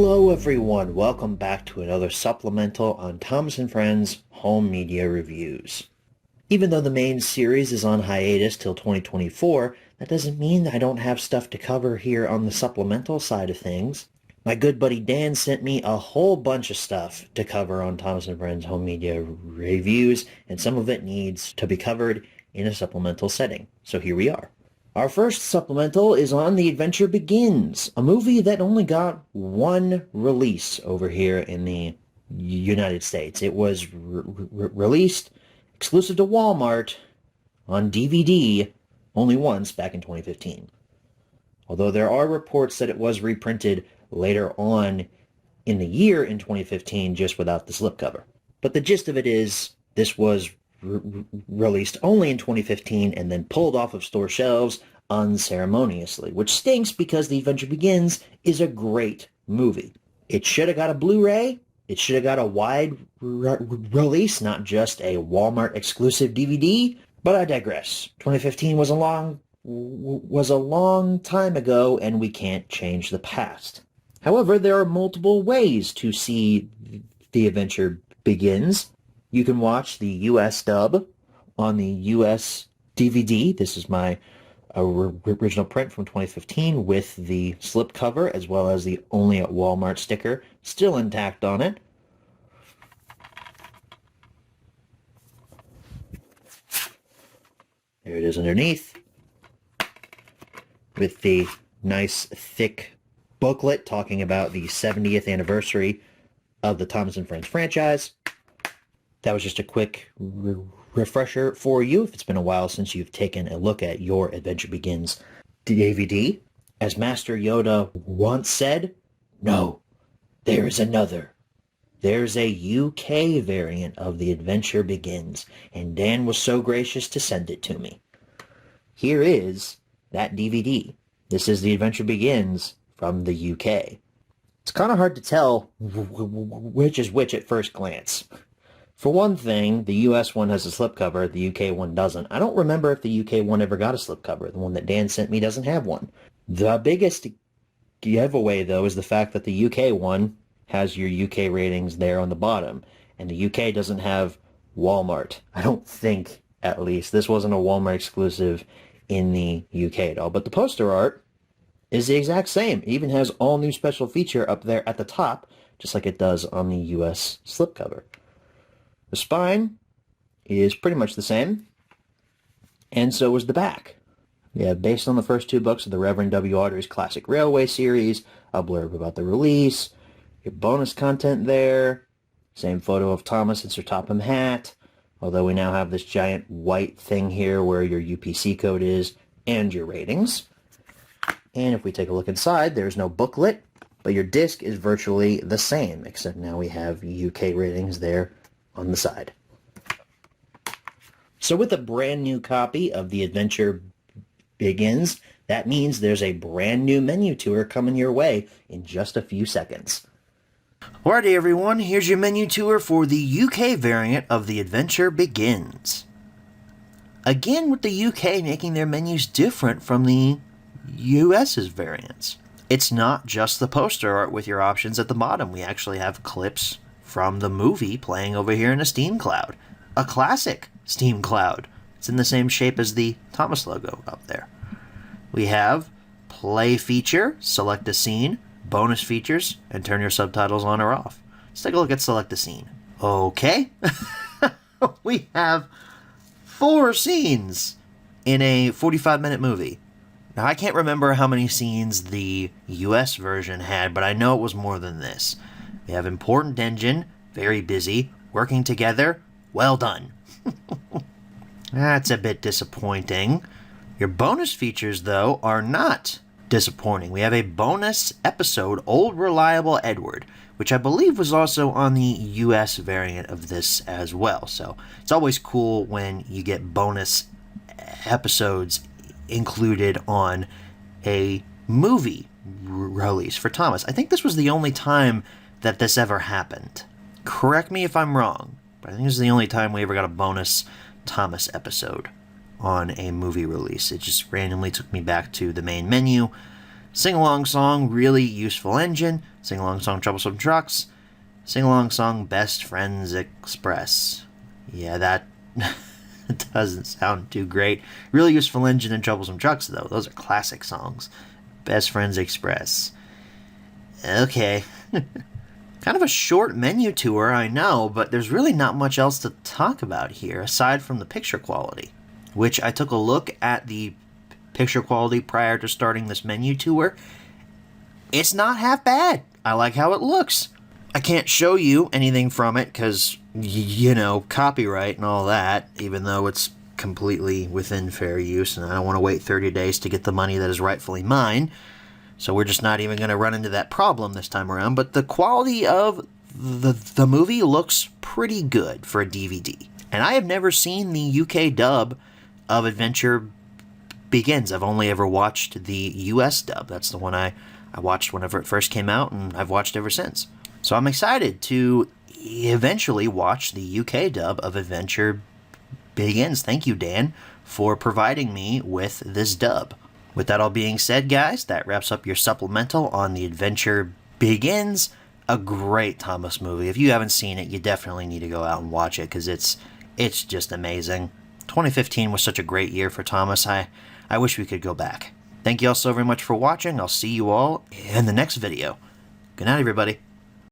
Hello everyone, welcome back to another supplemental on Thomas & Friends Home Media Reviews. Even though the main series is on hiatus till 2024, that doesn't mean that I don't have stuff to cover here on the supplemental side of things. My good buddy Dan sent me a whole bunch of stuff to cover on Thomas & Friends Home Media Reviews, and some of it needs to be covered in a supplemental setting. So here we are. Our first supplemental is on The Adventure Begins, a movie that only got one release over here in the United States. It was released exclusive to Walmart on DVD only once back in 2015. Although there are reports that it was reprinted later on in the year in 2015 just without the slipcover. But the gist of it is this was released only in 2015 and then pulled off of store shelves unceremoniously, which stinks because The Adventure Begins is a great movie. It should have got a Blu-ray. It should have got a wide release, not just a Walmart exclusive DVD, but I digress. 2015 was a long time ago, and we can't change the past. However, there are multiple ways to see The Adventure Begins. You can watch the US dub on the US DVD. This is my original print from 2015 with the slipcover as well as the Only at Walmart sticker still intact on it. There it is underneath with the nice thick booklet talking about the 70th anniversary of the Thomas & Friends franchise. That was just a quick refresher for you if it's been a while since you've taken a look at your Adventure Begins DVD. As Master Yoda once said, no, there is another. There's a UK variant of The Adventure Begins, and Dan was so gracious to send it to me. Here is that DVD. This is The Adventure Begins from the UK. It's kind of hard to tell which is which at first glance. For one thing, the US one has a slipcover, the UK one doesn't. I don't remember if the UK one ever got a slipcover. The one that Dan sent me doesn't have one. The biggest giveaway, though, is the fact that the UK one has your UK ratings there on the bottom, and the UK doesn't have Walmart. I don't think, at least. This wasn't a Walmart exclusive in the UK at all. But the poster art is the exact same. It even has all new special feature up there at the top, just like it does on the US slipcover. The spine is pretty much the same, and so is the back. We have, based on the first two books of the Reverend W. Awdry's Classic Railway series, a blurb about the release, your bonus content there, same photo of Thomas and Sir Topham Hatt, although we now have this giant white thing here where your UPC code is, and your ratings. And if we take a look inside, there's no booklet, but your disc is virtually the same, except now we have UK ratings there on the side. So with a brand new copy of The Adventure Begins, that means there's a brand new menu tour coming your way in just a few seconds. Alrighty everyone, here's your menu tour for the UK variant of The Adventure Begins. Again with the UK making their menus different from the US's variants. It's not just the poster art with your options at the bottom. We actually have clips from the movie playing over here in a Steam Cloud. A classic Steam Cloud. It's in the same shape as the Thomas logo up there. We have play feature, select a scene, bonus features, and turn your subtitles on or off. Let's take a look at select a scene. Okay. We have 4 scenes in a 45-minute movie. Now, I can't remember how many scenes the US version had, but I know it was more than this. We have important engine, very busy, working together, well done. That's a bit disappointing. Your bonus features, though, are not disappointing. We have a bonus episode, Old Reliable Edward, which I believe was also on the US variant of this as well. So it's always cool when you get bonus episodes included on a movie release for Thomas. I think this was the only time that this ever happened. Correct me if I'm wrong, but I think this is the only time we ever got a bonus Thomas episode on a movie release. It just randomly took me back to the main menu. Sing-along song, really useful engine. Sing-along song Troublesome Trucks. Sing-along song Best Friends Express. Yeah, that doesn't sound too great. Really Useful Engine and Troublesome Trucks, though. Those are classic songs. Best Friends Express. Okay. Kind of a short menu tour, I know, but there's really not much else to talk about here aside from the picture quality, which I took a look at the picture quality prior to starting this menu tour. It's not half bad. I like how it looks. I can't show you anything from it because, you know, copyright and all that, even though it's completely within fair use and I don't want to wait 30 days to get the money that is rightfully mine. So we're just not even going to run into that problem this time around. But the quality of the movie looks pretty good for a DVD. And I have never seen the UK dub of Adventure Begins. I've only ever watched the US dub. That's the one I watched whenever it first came out, and I've watched ever since. So I'm excited to eventually watch the UK dub of Adventure Begins. Thank you, Dan, for providing me with this dub. With that all being said, guys, that wraps up your supplemental on The Adventure Begins. A great Thomas movie. If you haven't seen it, you definitely need to go out and watch it because it's just amazing. 2015 was such a great year for Thomas. I wish we could go back. Thank you all so very much for watching. I'll see you all in the next video. Good night, everybody.